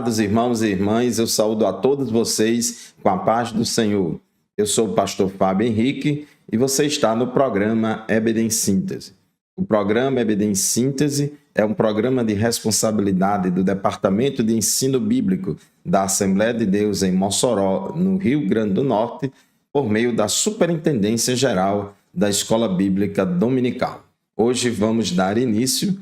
Amados irmãos e irmãs, eu saúdo a todos vocês com a paz do Senhor. Eu sou o pastor Fábio Henrique e você está no programa EBD em Síntese. O programa EBD em Síntese é um programa de responsabilidade do Departamento de Ensino Bíblico da Assembleia de Deus em Mossoró, no Rio Grande do Norte, por meio da Superintendência Geral da Escola Bíblica Dominical. Hoje vamos dar início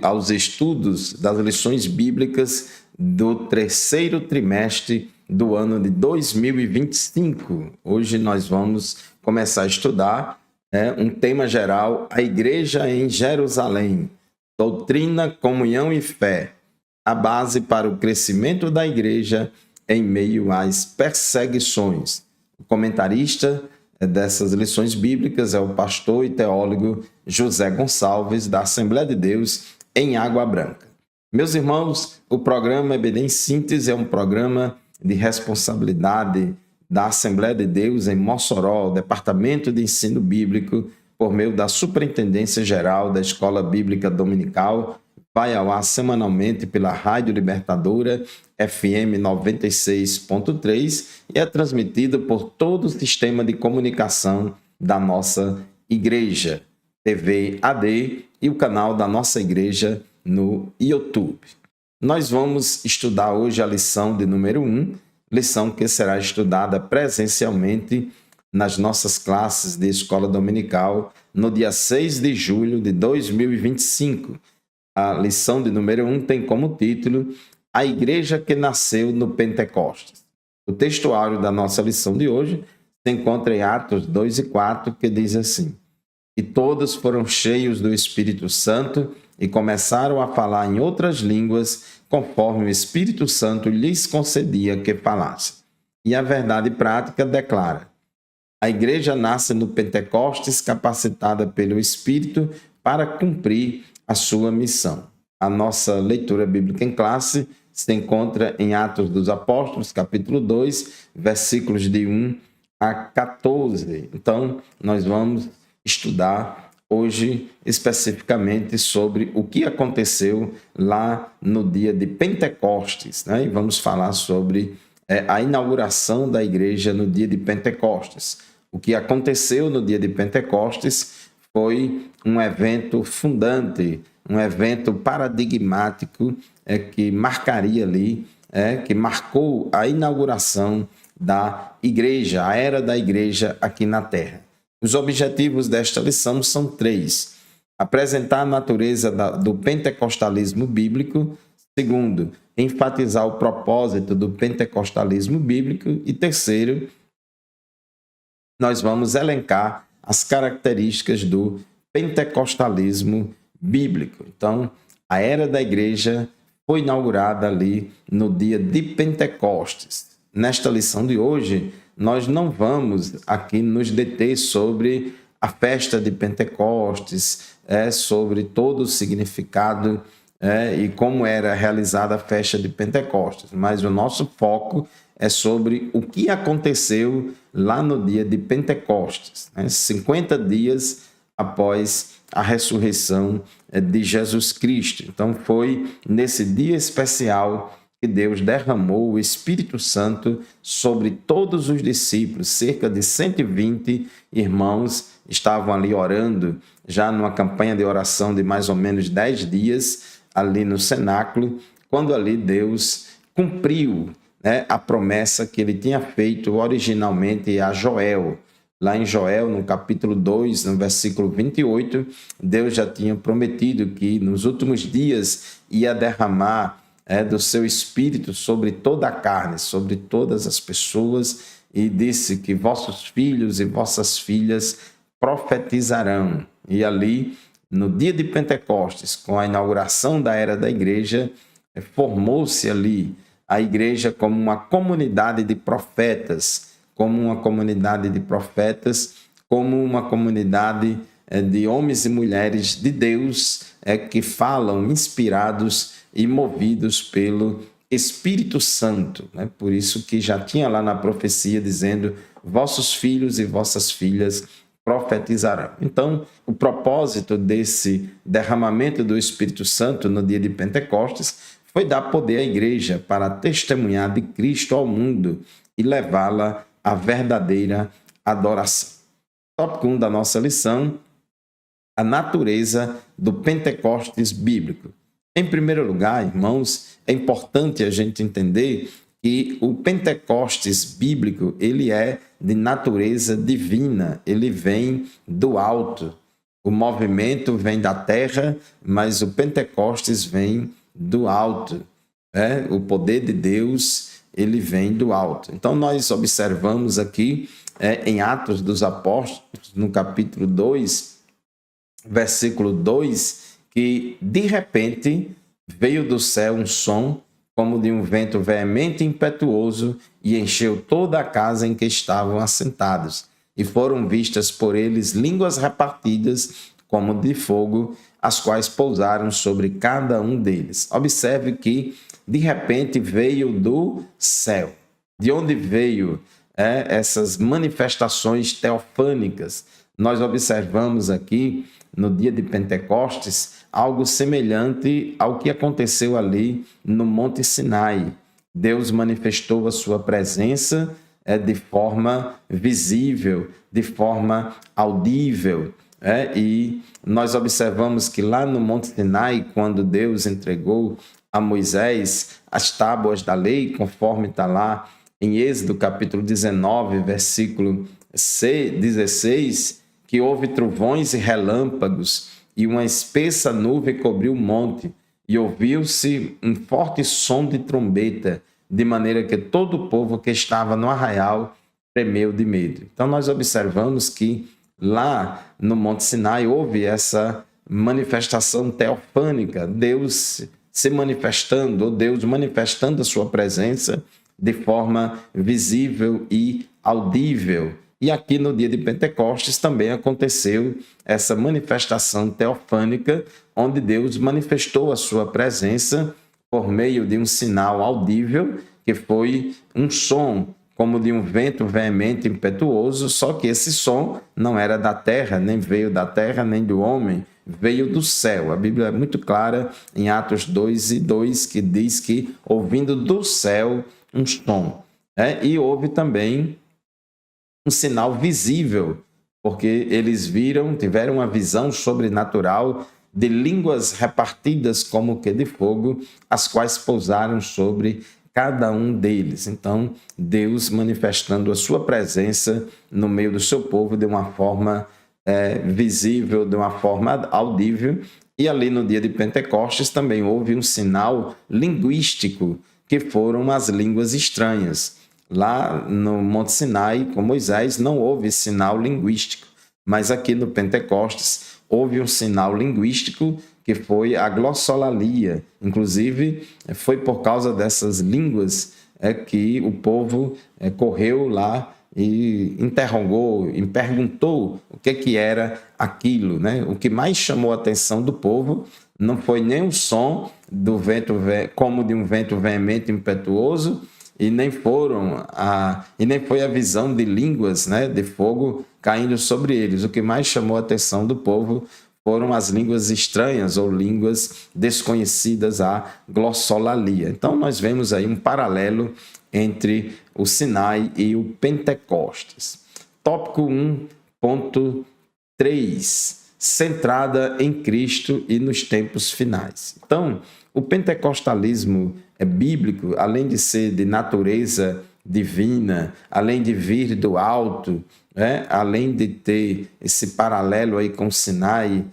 aos estudos das lições bíblicas do terceiro trimestre do ano de 2025. Hoje nós vamos começar a estudar um tema geral, a Igreja em Jerusalém, doutrina, comunhão e fé, a base para o crescimento da Igreja em meio às perseguições. O comentarista dessas lições bíblicas é o pastor e teólogo José Gonçalves, da Assembleia de Deus em Água Branca. Meus irmãos, o programa EBD em Síntese é um programa de responsabilidade da Assembleia de Deus em Mossoró, Departamento de Ensino Bíblico, por meio da Superintendência Geral da Escola Bíblica Dominical. Vai ao ar semanalmente pela Rádio Libertadora FM 96.3 e é transmitido por todo o sistema de comunicação da nossa igreja, TV AD e o canal da nossa igreja no YouTube. Nós vamos estudar hoje a lição de número 1, lição que será estudada presencialmente nas nossas classes de escola dominical no dia 6 de julho de 2025. A lição de número 1 tem como título A Igreja que Nasceu no Pentecostes. O textuário da nossa lição de hoje se encontra em Atos 2 e 4, que diz assim: E todos foram cheios do Espírito Santo e começaram a falar em outras línguas, conforme o Espírito Santo lhes concedia que falassem. E a verdade prática declara: a Igreja nasce no Pentecostes, capacitada pelo Espírito para cumprir a sua missão. A nossa leitura bíblica em classe se encontra em Atos dos Apóstolos, capítulo 2, versículos de 1 a 14. Então, nós vamos estudar hoje especificamente sobre o que aconteceu lá no dia de Pentecostes, né? E vamos falar sobre a inauguração da igreja no dia de Pentecostes. O que aconteceu no dia de Pentecostes foi um evento fundante, um evento paradigmático que marcaria ali, que marcou a inauguração da igreja, a era da igreja aqui na Terra. Os objetivos desta lição são 3. Apresentar a natureza do pentecostalismo bíblico. Segundo, enfatizar o propósito do pentecostalismo bíblico. E terceiro, nós vamos elencar as características do pentecostalismo bíblico. Então, a era da igreja foi inaugurada ali no dia de Pentecostes. Nesta lição de hoje, nós não vamos aqui nos deter sobre a festa de Pentecostes, sobre todo o significado e como era realizada a festa de Pentecostes, mas o nosso foco é sobre o que aconteceu lá no dia de Pentecostes, 50 dias após a ressurreição de Jesus Cristo. Então foi nesse dia especial que Deus derramou o Espírito Santo sobre todos os discípulos. Cerca de 120 irmãos estavam ali orando, já numa campanha de oração de mais ou menos 10 dias, ali no cenáculo, quando ali Deus cumpriu a promessa que ele tinha feito originalmente a Joel. Lá em Joel, no capítulo 2, no versículo 28, Deus já tinha prometido que nos últimos dias ia derramar do seu Espírito sobre toda a carne, sobre todas as pessoas, e disse que vossos filhos e vossas filhas profetizarão. E ali, no dia de Pentecostes, com a inauguração da era da igreja, formou-se ali a igreja como uma comunidade de profetas, como uma comunidade de homens e mulheres de Deus que falam inspirados e movidos pelo Espírito Santo. Por isso que já tinha lá na profecia dizendo: vossos filhos e vossas filhas profetizarão. Então, o propósito desse derramamento do Espírito Santo no dia de Pentecostes foi dar poder à igreja para testemunhar de Cristo ao mundo e levá-la à verdadeira adoração. Tópico 1 da nossa lição: a natureza do Pentecostes bíblico. Em primeiro lugar, irmãos, é importante a gente entender que o Pentecostes bíblico, ele é de natureza divina, ele vem do alto. O movimento vem da terra, mas o Pentecostes vem do alto. O poder de Deus, ele vem do alto. Então, nós observamos aqui em Atos dos Apóstolos, no capítulo 2, versículo 2, que de repente veio do céu um som como de um vento veemente e impetuoso e encheu toda a casa em que estavam assentados. E foram vistas por eles línguas repartidas como de fogo, as quais pousaram sobre cada um deles. Observe que de repente veio do céu. De onde veio essas manifestações teofânicas? Nós observamos aqui no dia de Pentecostes algo semelhante ao que aconteceu ali no Monte Sinai. Deus manifestou a sua presença de forma visível, de forma audível. E nós observamos que lá no Monte Sinai, quando Deus entregou a Moisés as tábuas da lei, conforme está lá em Êxodo capítulo 19, versículo 16, que houve trovões e relâmpagos, e uma espessa nuvem cobriu o monte, e ouviu-se um forte som de trombeta, de maneira que todo o povo que estava no arraial tremeu de medo. Então nós observamos que lá no Monte Sinai houve essa manifestação teofânica, Deus se manifestando, ou Deus manifestando a sua presença de forma visível e audível. E aqui no dia de Pentecostes também aconteceu essa manifestação teofânica, onde Deus manifestou a sua presença por meio de um sinal audível, que foi um som como de um vento veemente e impetuoso, só que esse som não era da terra, nem veio da terra, nem do homem, veio do céu. A Bíblia é muito clara em Atos 2:2, que diz que ouvindo do céu um som. E houve também um sinal visível, porque eles tiveram uma visão sobrenatural de línguas repartidas como que de fogo, as quais pousaram sobre cada um deles. Então, Deus manifestando a sua presença no meio do seu povo de uma forma visível, de uma forma audível. E ali no dia de Pentecostes também houve um sinal linguístico, que foram as línguas estranhas. Lá no Monte Sinai, com Moisés, não houve sinal linguístico, mas aqui no Pentecostes houve um sinal linguístico que foi a glossolalia. Inclusive, foi por causa dessas línguas que o povo correu lá e interrogou, e perguntou o que era aquilo. O que mais chamou a atenção do povo não foi nem o som do vento, como de um vento veemente e impetuoso, e nem foi a visão de línguas de fogo caindo sobre eles. O que mais chamou a atenção do povo foram as línguas estranhas ou línguas desconhecidas, a glossolalia. Então, nós vemos aí um paralelo entre o Sinai e o Pentecostes. Tópico 1.3, centrada em Cristo e nos tempos finais. Então, o pentecostalismo bíblico, além de ser de natureza divina, além de vir do alto, além de ter esse paralelo aí com o Sinai,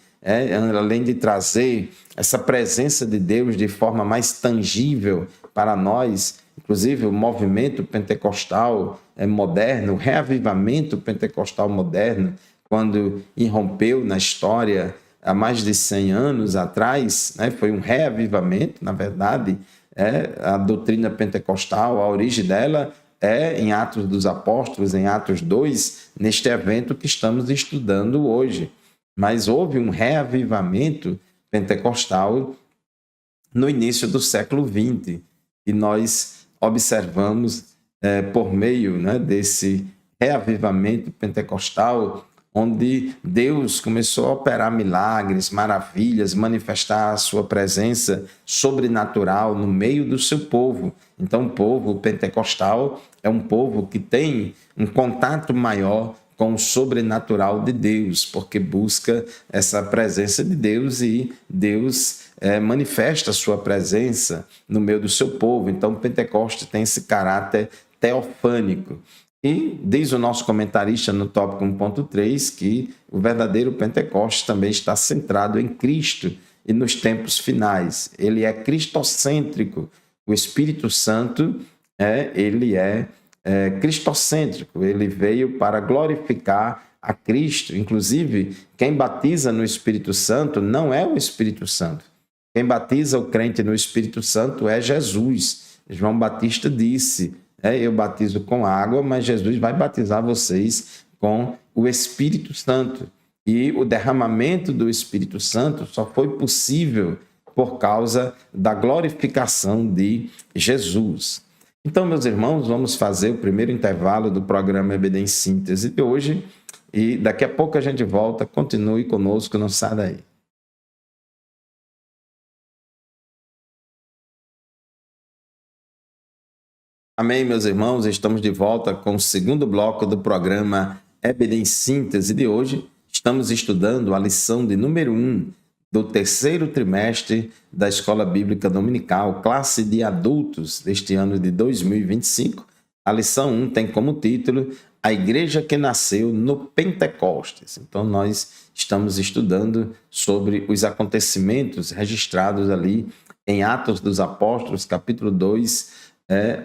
além de trazer essa presença de Deus de forma mais tangível para nós, inclusive o movimento pentecostal moderno, o reavivamento pentecostal moderno, quando irrompeu na história há mais de 100 anos atrás, foi um reavivamento, na verdade. A doutrina pentecostal, a origem dela em Atos dos Apóstolos, em Atos 2, neste evento que estamos estudando hoje. Mas houve um reavivamento pentecostal no início do século XX, e nós observamos, por meio desse reavivamento pentecostal, onde Deus começou a operar milagres, maravilhas, manifestar a sua presença sobrenatural no meio do seu povo. Então, o povo pentecostal é um povo que tem um contato maior com o sobrenatural de Deus, porque busca essa presença de Deus e Deus manifesta a sua presença no meio do seu povo. Então, o Pentecoste tem esse caráter teofânico. E diz o nosso comentarista no tópico 1.3 que o verdadeiro Pentecostes também está centrado em Cristo e nos tempos finais. Ele é cristocêntrico. O Espírito Santo ele é cristocêntrico. Ele veio para glorificar a Cristo. Inclusive, quem batiza no Espírito Santo não é o Espírito Santo. Quem batiza o crente no Espírito Santo é Jesus. João Batista disse: eu batizo com água, mas Jesus vai batizar vocês com o Espírito Santo. E o derramamento do Espírito Santo só foi possível por causa da glorificação de Jesus. Então, meus irmãos, vamos fazer o primeiro intervalo do programa EBD em Síntese de hoje. E daqui a pouco a gente volta. Continue conosco, não saia daí. Amém, meus irmãos, estamos de volta com o segundo bloco do programa EBD em Síntese de hoje. Estamos estudando a lição de número 1 do terceiro trimestre da Escola Bíblica Dominical, classe de adultos deste ano de 2025. A lição 1 tem como título A Igreja que Nasceu no Pentecostes. Então, nós estamos estudando sobre os acontecimentos registrados ali em Atos dos Apóstolos, capítulo 2,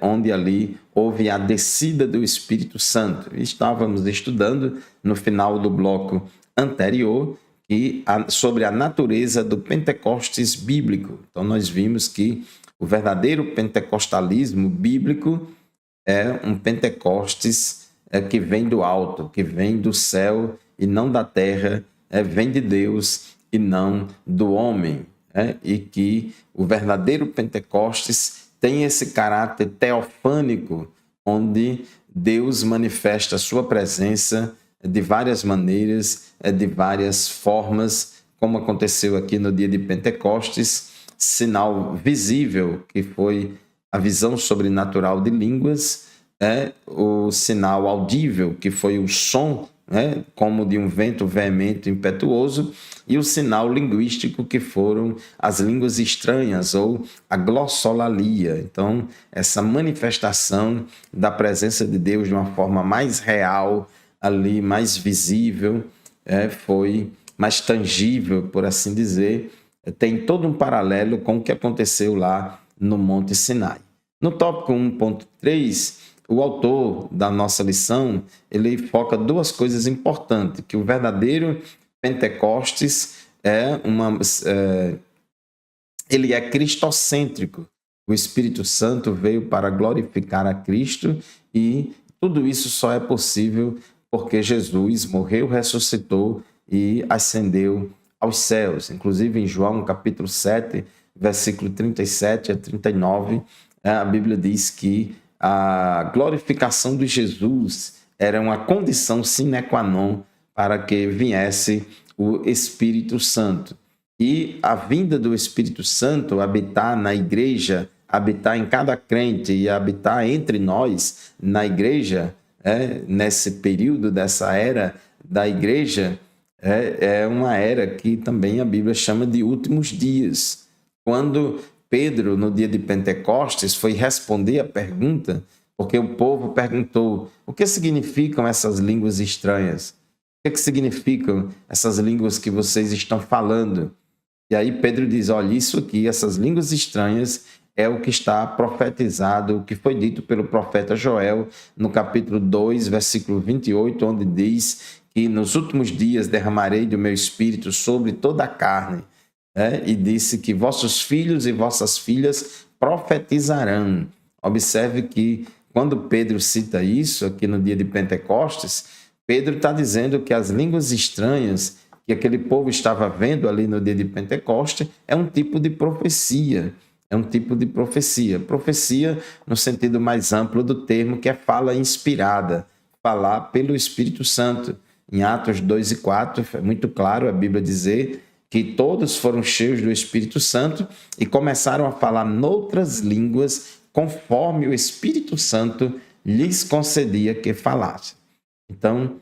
onde ali houve a descida do Espírito Santo. Estávamos estudando no final do bloco anterior sobre a natureza do Pentecostes bíblico. Então, nós vimos que o verdadeiro pentecostalismo bíblico é um Pentecostes que vem do alto, que vem do céu e não da terra, vem de Deus e não do homem. E que o verdadeiro Pentecostes tem esse caráter teofânico, onde Deus manifesta a sua presença de várias maneiras, de várias formas, como aconteceu aqui no dia de Pentecostes, sinal visível, que foi a visão sobrenatural de línguas, o sinal audível, que foi o som, como de um vento veemente e impetuoso, e o sinal linguístico, que foram as línguas estranhas, ou a glossolalia. Então, essa manifestação da presença de Deus de uma forma mais real, ali mais visível, foi mais tangível, por assim dizer, tem todo um paralelo com o que aconteceu lá no Monte Sinai. No tópico 1.3, o autor da nossa lição, ele foca duas coisas importantes, que o verdadeiro Pentecostes ele é cristocêntrico. O Espírito Santo veio para glorificar a Cristo e tudo isso só é possível porque Jesus morreu, ressuscitou e ascendeu aos céus. Inclusive em João capítulo 7, versículo 37 a 39, a Bíblia diz que a glorificação de Jesus era uma condição sine qua non para que viesse o Espírito Santo. E a vinda do Espírito Santo, habitar na igreja, habitar em cada crente e habitar entre nós na igreja, nesse período dessa era da igreja, é uma era que também a Bíblia chama de últimos dias. Quando Pedro, no dia de Pentecostes, foi responder a pergunta, porque o povo perguntou: o que significam essas línguas estranhas? O que significam essas línguas que vocês estão falando? E aí Pedro diz: olha, isso aqui, essas línguas estranhas, é o que está profetizado, o que foi dito pelo profeta Joel, no capítulo 2, versículo 28, onde diz que nos últimos dias derramarei do meu espírito sobre toda a carne. E disse que vossos filhos e vossas filhas profetizarão. Observe que quando Pedro cita isso aqui no dia de Pentecostes, Pedro está dizendo que as línguas estranhas que aquele povo estava vendo ali no dia de Pentecostes é um tipo de profecia. É um tipo de profecia. Profecia no sentido mais amplo do termo, que é fala inspirada, falar pelo Espírito Santo. Em Atos 2 e 4, é muito claro a Bíblia dizer que todos foram cheios do Espírito Santo e começaram a falar noutras línguas, conforme o Espírito Santo lhes concedia que falassem. Então,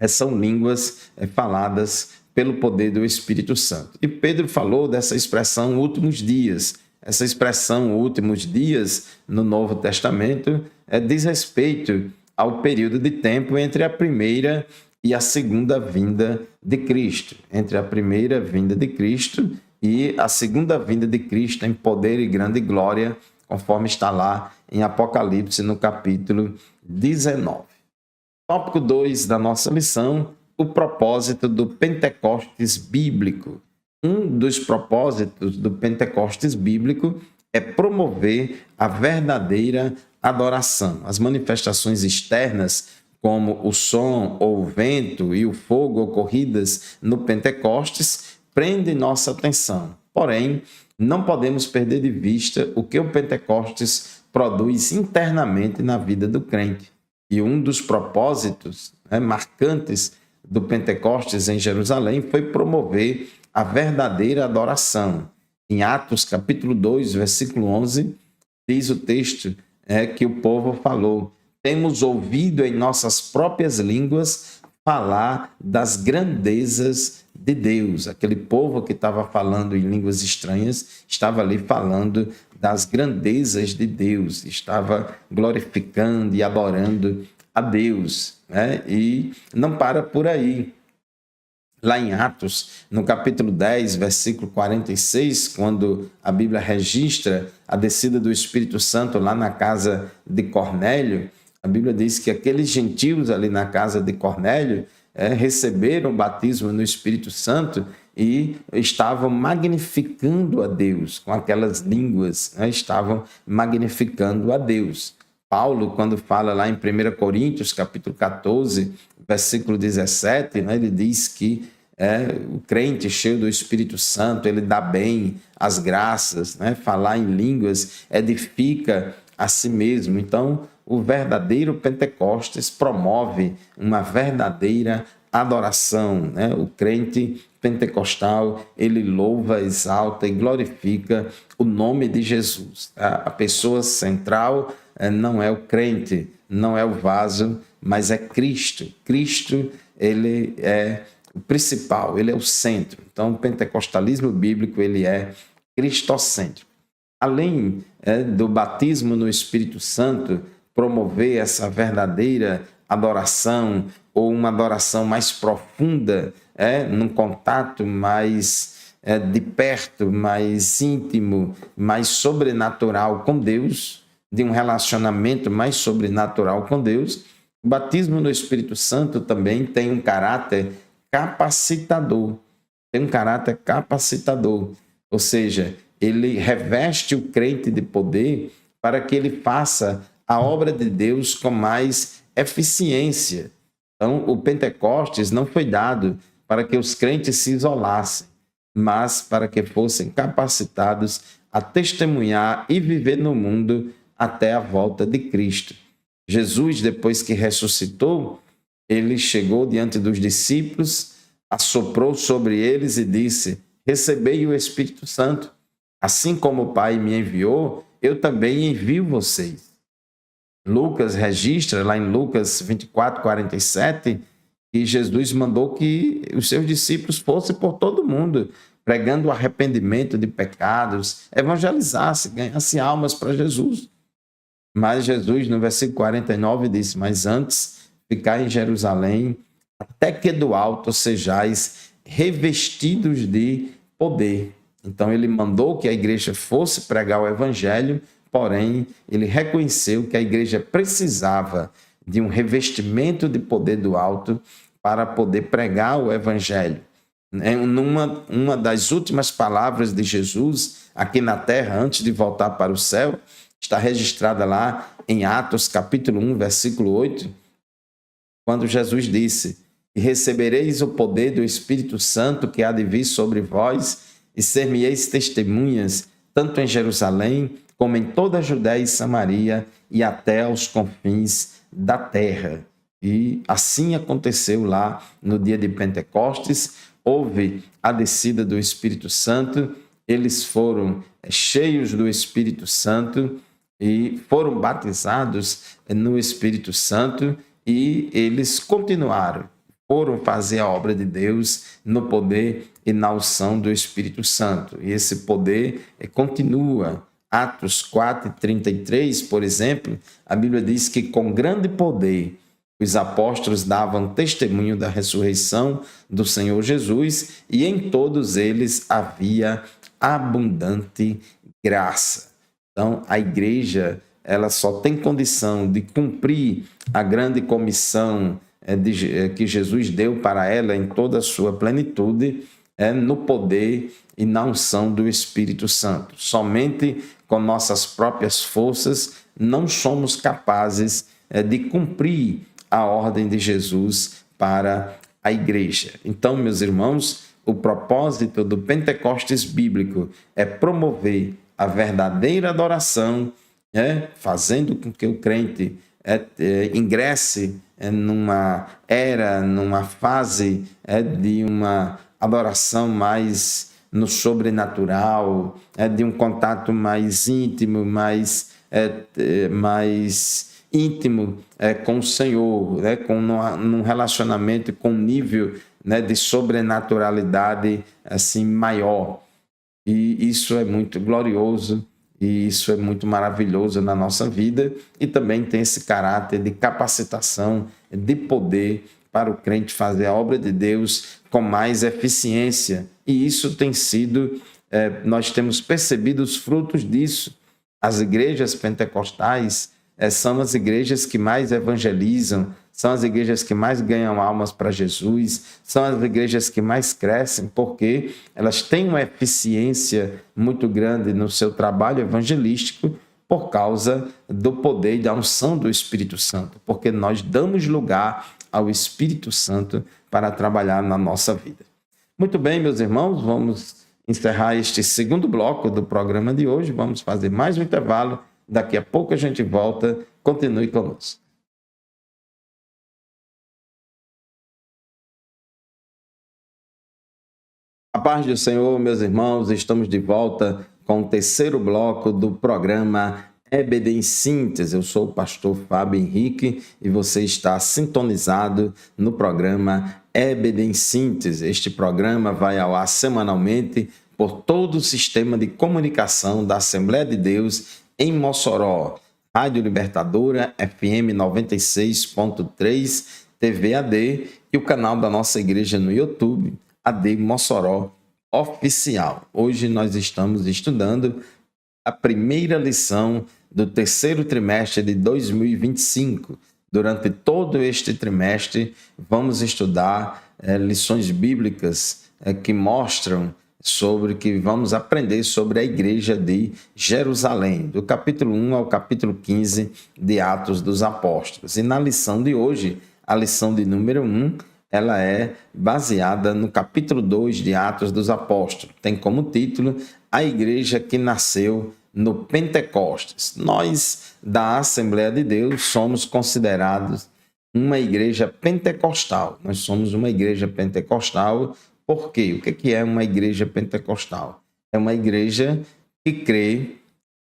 são línguas faladas pelo poder do Espírito Santo. E Pedro falou dessa expressão últimos dias. Essa expressão últimos dias no Novo Testamento diz respeito ao período de tempo entre a primeira e a segunda vinda de Cristo. Entre a primeira vinda de Cristo e a segunda vinda de Cristo em poder e grande glória, conforme está lá em Apocalipse, no capítulo 19. Tópico 2 da nossa lição, o propósito do Pentecostes bíblico. Um dos propósitos do Pentecostes bíblico é promover a verdadeira adoração. As manifestações externas, como o som ou o vento e o fogo ocorridas no Pentecostes, prendem nossa atenção. Porém, não podemos perder de vista o que o Pentecostes produz internamente na vida do crente. E um dos propósitos marcantes do Pentecostes em Jerusalém foi promover a verdadeira adoração. Em Atos capítulo 2, versículo 11, diz o texto que o povo falou: temos ouvido em nossas próprias línguas falar das grandezas de Deus. Aquele povo que estava falando em línguas estranhas estava ali falando das grandezas de Deus, estava glorificando e adorando a Deus, E não para por aí. Lá em Atos, no capítulo 10, versículo 46, quando a Bíblia registra a descida do Espírito Santo lá na casa de Cornélio, a Bíblia diz que aqueles gentios ali na casa de Cornélio receberam o batismo no Espírito Santo e estavam magnificando a Deus com aquelas línguas, estavam magnificando a Deus. Paulo, quando fala lá em 1 Coríntios, capítulo 14, versículo 17, ele diz que o crente cheio do Espírito Santo, ele dá bem as graças, falar em línguas edifica a si mesmo. Então, o verdadeiro Pentecostes promove uma verdadeira adoração. O crente pentecostal, ele louva, exalta e glorifica o nome de Jesus. A pessoa central não é o crente, não é o vaso, mas é Cristo. Cristo, ele é o principal, ele é o centro. Então, o pentecostalismo bíblico, ele é cristocêntrico. Além do batismo no Espírito Santo, promover essa verdadeira adoração ou uma adoração mais profunda, num contato mais de perto, mais íntimo, mais sobrenatural com Deus, de um relacionamento mais sobrenatural com Deus, o batismo no Espírito Santo também tem um caráter capacitador. Tem um caráter capacitador, ou seja, ele reveste o crente de poder para que ele faça a obra de Deus com mais eficiência. Então, o Pentecostes não foi dado para que os crentes se isolassem, mas para que fossem capacitados a testemunhar e viver no mundo até a volta de Cristo. Jesus, depois que ressuscitou, ele chegou diante dos discípulos, assoprou sobre eles e disse: recebei o Espírito Santo. Assim como o Pai me enviou, eu também envio vocês. Lucas registra, lá em Lucas 24, 47, que Jesus mandou que os seus discípulos fossem por todo mundo, pregando o arrependimento de pecados, evangelizassem, ganhassem almas para Jesus. Mas Jesus, no versículo 49, disse: mas antes, ficai em Jerusalém, até que do alto sejais revestidos de poder. Então, ele mandou que a igreja fosse pregar o evangelho, porém, ele reconheceu que a igreja precisava de um revestimento de poder do alto para poder pregar o evangelho. Uma das últimas palavras de Jesus aqui na terra, antes de voltar para o céu, está registrada lá em Atos, capítulo 1, versículo 8, quando Jesus disse: e recebereis o poder do Espírito Santo que há de vir sobre vós, e ser-me-eis testemunhas, tanto em Jerusalém, como em toda a Judéia e Samaria, e até aos confins da terra. E assim aconteceu lá no dia de Pentecostes. Houve a descida do Espírito Santo, eles foram cheios do Espírito Santo e foram batizados no Espírito Santo e eles continuaram, foram fazer a obra de Deus no poder e na unção do Espírito Santo. E esse poder continua. Atos 4:33, por exemplo, a Bíblia diz que com grande poder os apóstolos davam testemunho da ressurreição do Senhor Jesus e em todos eles havia abundante graça. Então, a igreja, ela só tem condição de cumprir a grande comissão que Jesus deu para ela em toda a sua plenitude, no poder e na unção do Espírito Santo. Somente com nossas próprias forças não somos capazes de cumprir a ordem de Jesus para a igreja. Então, meus irmãos, o propósito do Pentecostes bíblico é promover a verdadeira adoração, fazendo com que o crente ingresse numa era, numa fase de uma adoração mais no sobrenatural, de um contato mais íntimo, mais íntimo com o Senhor, num relacionamento com um nível de sobrenaturalidade assim maior. E isso é muito glorioso e isso é muito maravilhoso na nossa vida e também tem esse caráter de capacitação, de poder para o crente fazer a obra de Deus com mais eficiência. E isso tem sido, nós temos percebido os frutos disso. As igrejas pentecostais são as igrejas que mais evangelizam, são as igrejas que mais ganham almas para Jesus, são as igrejas que mais crescem, porque elas têm uma eficiência muito grande no seu trabalho evangelístico por causa do poder e da unção do Espírito Santo, porque nós damos lugar ao Espírito Santo para trabalhar na nossa vida. Muito bem, meus irmãos, vamos encerrar este segundo bloco do programa de hoje, vamos fazer mais um intervalo, daqui a pouco a gente volta, continue conosco. A paz do Senhor, meus irmãos, estamos de volta com o terceiro bloco do programa EBD em Síntese. Eu sou o pastor Fábio Henrique e você está sintonizado no programa EBD em Síntese. Este programa vai ao ar semanalmente por todo o sistema de comunicação da Assembleia de Deus em Mossoró. Rádio Libertadora, FM 96.3, TV AD e o canal da nossa igreja no YouTube, AD Mossoró Oficial. Hoje nós estamos estudando a primeira lição do terceiro trimestre de 2025. Durante todo este trimestre, vamos estudar lições bíblicas que mostram vamos aprender sobre a igreja de Jerusalém, do capítulo 1 ao capítulo 15 de Atos dos Apóstolos. E na lição de hoje, a lição de número 1, ela é baseada no capítulo 2 de Atos dos Apóstolos. Tem como título A Igreja que Nasceu no Pentecostes. Nós, da Assembleia de Deus, somos considerados uma igreja pentecostal. Nós somos uma igreja pentecostal. Por quê? O que é uma igreja pentecostal? É uma igreja que crê,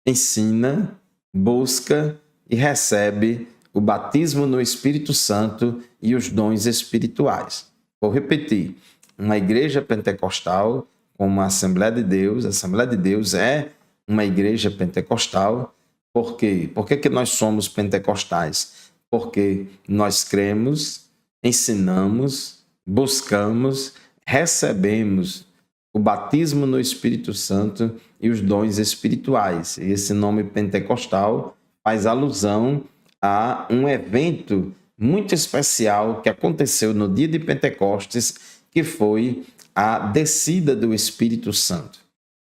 ensina, busca e recebe o batismo no Espírito Santo e os dons espirituais. Vou repetir. Uma igreja pentecostal, como a Assembleia de Deus. A Assembleia de Deus é uma igreja pentecostal. Por quê? Por que nós somos pentecostais? Porque nós cremos, ensinamos, buscamos, recebemos o batismo no Espírito Santo e os dons espirituais. E esse nome pentecostal faz alusão a um evento muito especial que aconteceu no dia de Pentecostes, que foi a descida do Espírito Santo.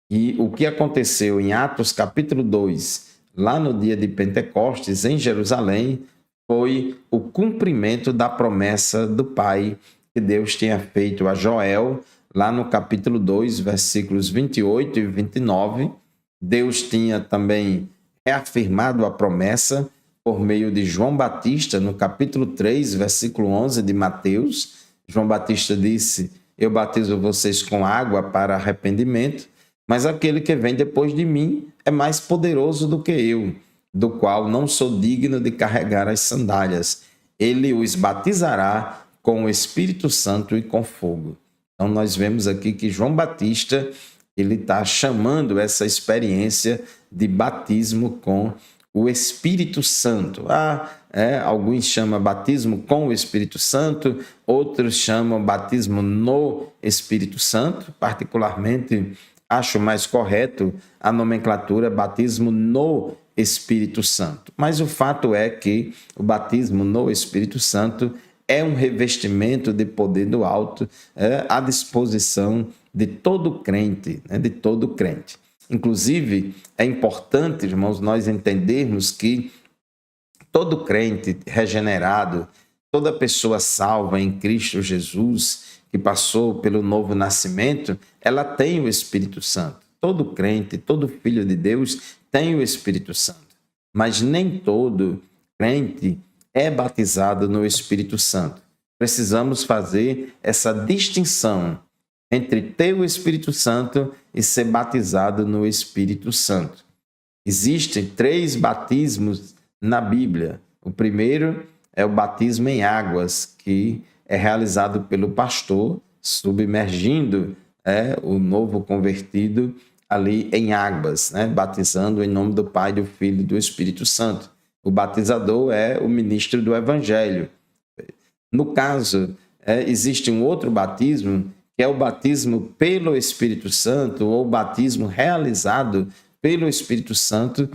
E o que aconteceu em Atos capítulo 2, lá no dia de Pentecostes, em Jerusalém, foi o cumprimento da promessa do Pai que Deus tinha feito a Joel, lá no capítulo 2, versículos 28 e 29. Deus tinha também reafirmado a promessa por meio de João Batista, no capítulo 3, versículo 11 de Mateus. João Batista disse: eu batizo vocês com água para arrependimento, mas aquele que vem depois de mim é mais poderoso do que eu, do qual não sou digno de carregar as sandálias. Ele os batizará com o Espírito Santo e com fogo. Então nós vemos aqui que João Batista ele está chamando essa experiência de batismo com o Espírito Santo. Alguns chamam batismo com o Espírito Santo, outros chamam batismo no Espírito Santo. Particularmente, acho mais correto a nomenclatura batismo no Espírito Santo. Mas o fato é que o batismo no Espírito Santo é um revestimento de poder do alto à disposição de todo crente, de todo crente. Inclusive, é importante, irmãos, nós entendermos que todo crente regenerado, toda pessoa salva em Cristo Jesus, que passou pelo novo nascimento, ela tem o Espírito Santo. Todo crente, todo filho de Deus tem o Espírito Santo. Mas nem todo crente é batizado no Espírito Santo. Precisamos fazer essa distinção entre ter o Espírito Santo e ser batizado no Espírito Santo. Existem 3 batismos na Bíblia. O primeiro é o batismo em águas, que é realizado pelo pastor, submergindo o novo convertido ali em águas, batizando em nome do Pai, do Filho e do Espírito Santo. O batizador é o ministro do Evangelho. No caso, existe um outro batismo, que é o batismo pelo Espírito Santo, ou batismo realizado pelo Espírito Santo,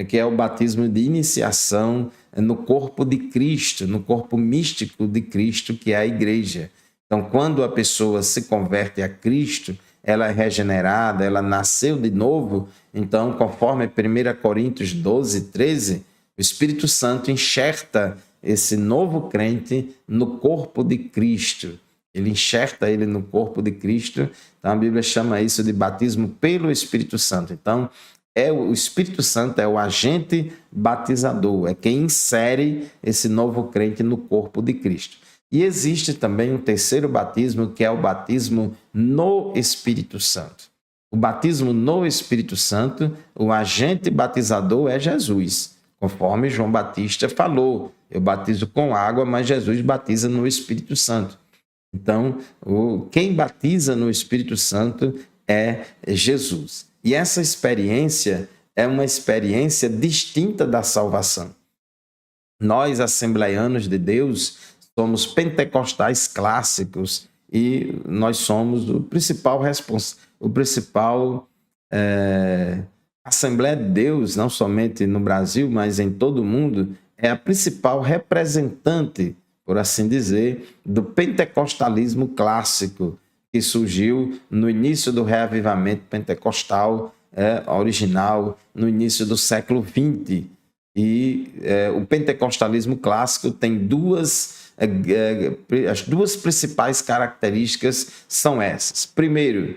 que é o batismo de iniciação no corpo de Cristo, no corpo místico de Cristo, que é a igreja. Então, quando a pessoa se converte a Cristo, ela é regenerada, ela nasceu de novo. Então, conforme 1 Coríntios 12, 13, o Espírito Santo enxerta esse novo crente no corpo de Cristo. Ele enxerta ele no corpo de Cristo. Então, a Bíblia chama isso de batismo pelo Espírito Santo. Então, o Espírito Santo é o agente batizador, é quem insere esse novo crente no corpo de Cristo. E existe também um terceiro batismo, que é o batismo no Espírito Santo. O batismo no Espírito Santo, o agente batizador é Jesus, conforme João Batista falou. Eu batizo com água, mas Jesus batiza no Espírito Santo. Então, quem batiza no Espírito Santo é Jesus. E essa experiência é uma experiência distinta da salvação. Nós, assembleianos de Deus, somos pentecostais clássicos e nós somos o principal Assembleia de Deus, não somente no Brasil, mas em todo o mundo, é a principal representante, por assim dizer, do pentecostalismo clássico, que surgiu no início do reavivamento pentecostal original, no início do século XX. E o pentecostalismo clássico tem as duas principais características são essas. Primeiro,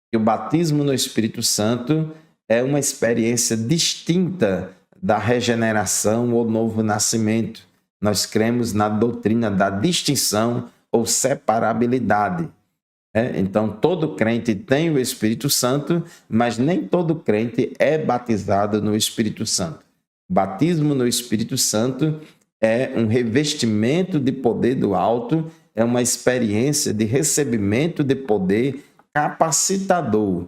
que o batismo no Espírito Santo é uma experiência distinta da regeneração ou novo nascimento. Nós cremos na doutrina da distinção ou separabilidade. Então, todo crente tem o Espírito Santo, mas nem todo crente é batizado no Espírito Santo. O batismo no Espírito Santo é um revestimento de poder do alto, é uma experiência de recebimento de poder capacitador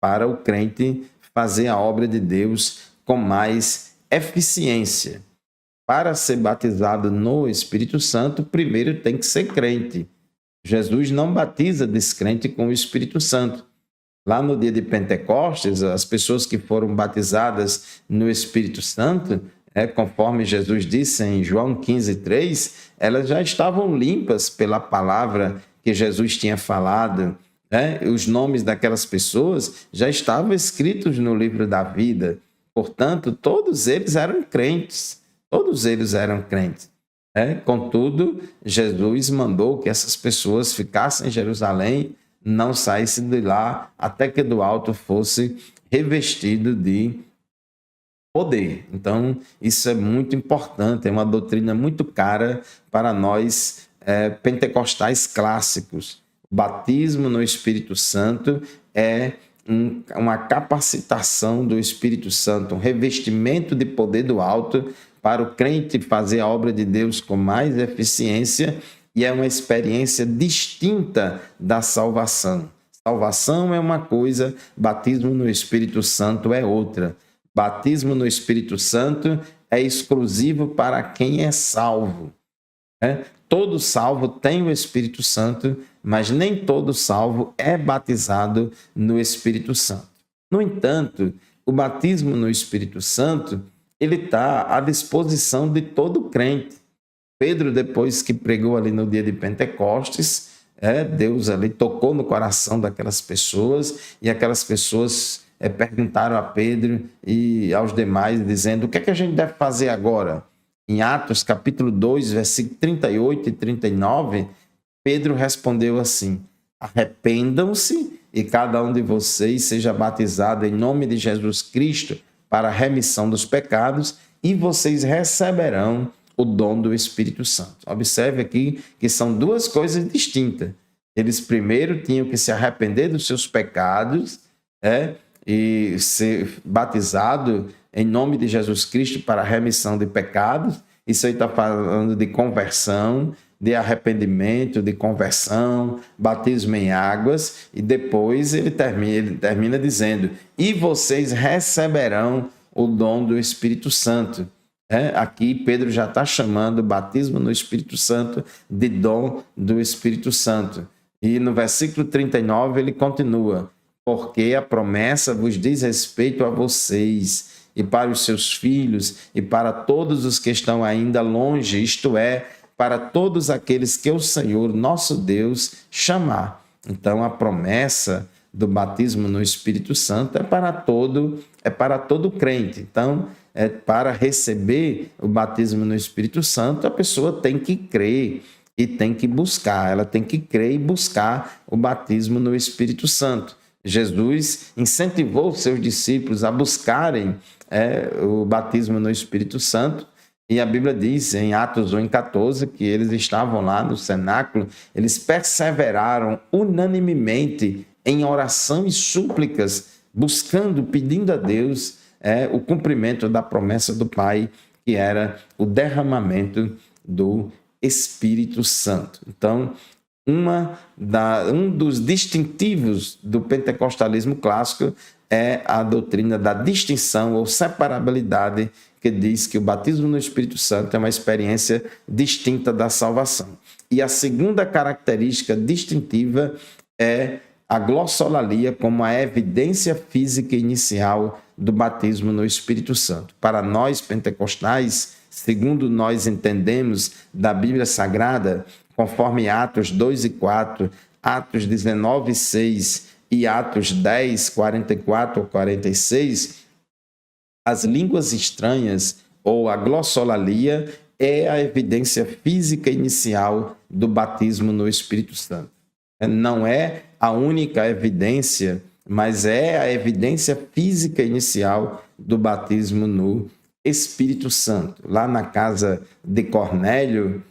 para o crente fazer a obra de Deus com mais eficiência. Para ser batizado no Espírito Santo, primeiro tem que ser crente. Jesus não batiza descrente com o Espírito Santo. Lá no dia de Pentecostes, as pessoas que foram batizadas no Espírito Santo, conforme Jesus disse em João 15:3, elas já estavam limpas pela palavra que Jesus tinha falado. Os nomes daquelas pessoas já estavam escritos no livro da vida. Portanto, todos eles eram crentes. Todos eles eram crentes. Contudo, Jesus mandou que essas pessoas ficassem em Jerusalém, não saíssem de lá, até que do alto fosse revestido de poder. Então, isso é muito importante, é uma doutrina muito cara para nós pentecostais clássicos. O batismo no Espírito Santo é uma capacitação do Espírito Santo, um revestimento de poder do alto para o crente fazer a obra de Deus com mais eficiência, e é uma experiência distinta da salvação. Salvação é uma coisa, batismo no Espírito Santo é outra. Batismo no Espírito Santo é exclusivo para quem é salvo. Todo salvo tem o Espírito Santo, mas nem todo salvo é batizado no Espírito Santo. No entanto, o batismo no Espírito Santo, ele está à disposição de todo crente. Pedro, depois que pregou ali no dia de Pentecostes, Deus ali tocou no coração daquelas pessoas, e aquelas pessoas perguntaram a Pedro e aos demais, dizendo: o que é que a gente deve fazer agora? Em Atos capítulo 2, versículo 38 e 39, Pedro respondeu assim: arrependam-se e cada um de vocês seja batizado em nome de Jesus Cristo para a remissão dos pecados, e vocês receberão o dom do Espírito Santo. Observe aqui que são duas coisas distintas. Eles primeiro tinham que se arrepender dos seus pecados, e ser batizado em nome de Jesus Cristo para a remissão de pecados. Isso aí está falando de conversão, de arrependimento, de conversão, batismo em águas, e depois ele termina dizendo: e vocês receberão o dom do Espírito Santo. Aqui Pedro já está chamando o batismo no Espírito Santo de dom do Espírito Santo. E no versículo 39 ele continua: porque a promessa vos diz respeito a vocês e para os seus filhos e para todos os que estão ainda longe, isto é, para todos aqueles que o Senhor, nosso Deus, chamar. Então, a promessa do batismo no Espírito Santo é para todo crente. Então, para receber o batismo no Espírito Santo, a pessoa tem que crer e tem que buscar. Ela tem que crer e buscar o batismo no Espírito Santo. Jesus incentivou os seus discípulos a buscarem o batismo no Espírito Santo, e a Bíblia diz em Atos 1:14 que eles estavam lá no cenáculo, eles perseveraram unanimemente em oração e súplicas, buscando, pedindo a Deus o cumprimento da promessa do Pai, que era o derramamento do Espírito Santo. Então, um dos distintivos do pentecostalismo clássico é a doutrina da distinção ou separabilidade, que diz que o batismo no Espírito Santo é uma experiência distinta da salvação. E a segunda característica distintiva é a glossolalia como a evidência física inicial do batismo no Espírito Santo. Para nós pentecostais, segundo nós entendemos da Bíblia Sagrada, conforme Atos 2 e 4, Atos 19 e 6 e Atos 10, 44 ou 46, as línguas estranhas ou a glossolalia é a evidência física inicial do batismo no Espírito Santo. Não é a única evidência, mas é a evidência física inicial do batismo no Espírito Santo. Lá na casa de Cornélio,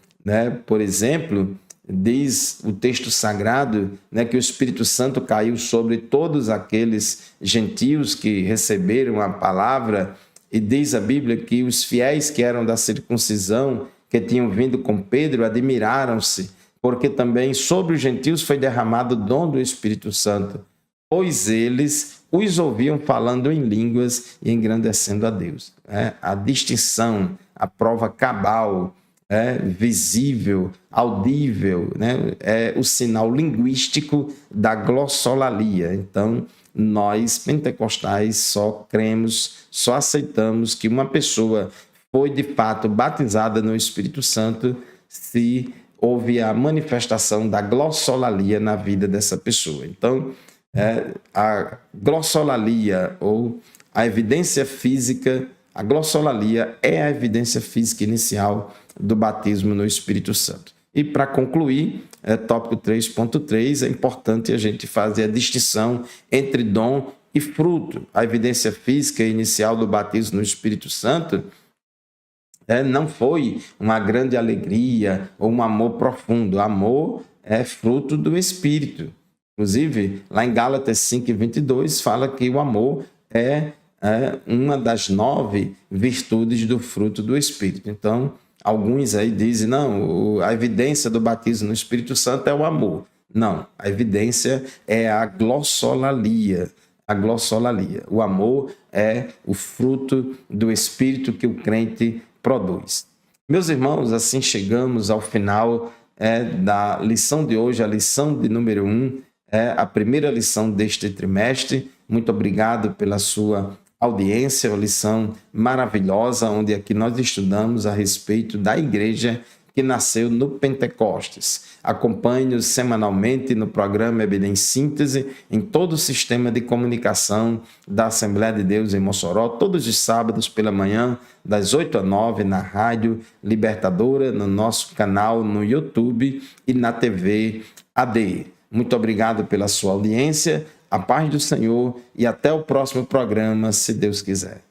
por exemplo, diz o texto sagrado, que o Espírito Santo caiu sobre todos aqueles gentios que receberam a palavra, e diz a Bíblia que os fiéis que eram da circuncisão, que tinham vindo com Pedro, admiraram-se, porque também sobre os gentios foi derramado o dom do Espírito Santo, pois eles os ouviam falando em línguas e engrandecendo a Deus. A distinção, a prova cabal, visível, audível, é o sinal linguístico da glossolalia. Então, nós, pentecostais, só cremos, só aceitamos que uma pessoa foi, de fato, batizada no Espírito Santo se houve a manifestação da glossolalia na vida dessa pessoa. Então, a glossolalia ou a evidência física, a glossolalia é a evidência física inicial do batismo no Espírito Santo. E para concluir, tópico 3.3, é importante a gente fazer a distinção entre dom e fruto. A evidência física inicial do batismo no Espírito Santo não foi uma grande alegria ou um amor profundo. Amor é fruto do Espírito. Inclusive, lá em Gálatas 5:22, fala que o amor é uma das 9 virtudes do fruto do Espírito. Então, alguns aí dizem, não, a evidência do batismo no Espírito Santo é o amor. Não, a evidência é a glossolalia. A glossolalia. O amor é o fruto do Espírito que o crente produz. Meus irmãos, assim chegamos ao final da lição de hoje, a lição de número 1, a primeira lição deste trimestre. Muito obrigado pela sua audiência, uma lição maravilhosa, onde aqui nós estudamos a respeito da igreja que nasceu no Pentecostes. Acompanhe-nos semanalmente no programa EBD em Síntese, em todo o sistema de comunicação da Assembleia de Deus em Mossoró, todos os sábados pela manhã, das 8 às 9, na Rádio Libertadora, no nosso canal no YouTube e na TV AD. Muito obrigado pela sua audiência, a paz do Senhor e até o próximo programa, se Deus quiser.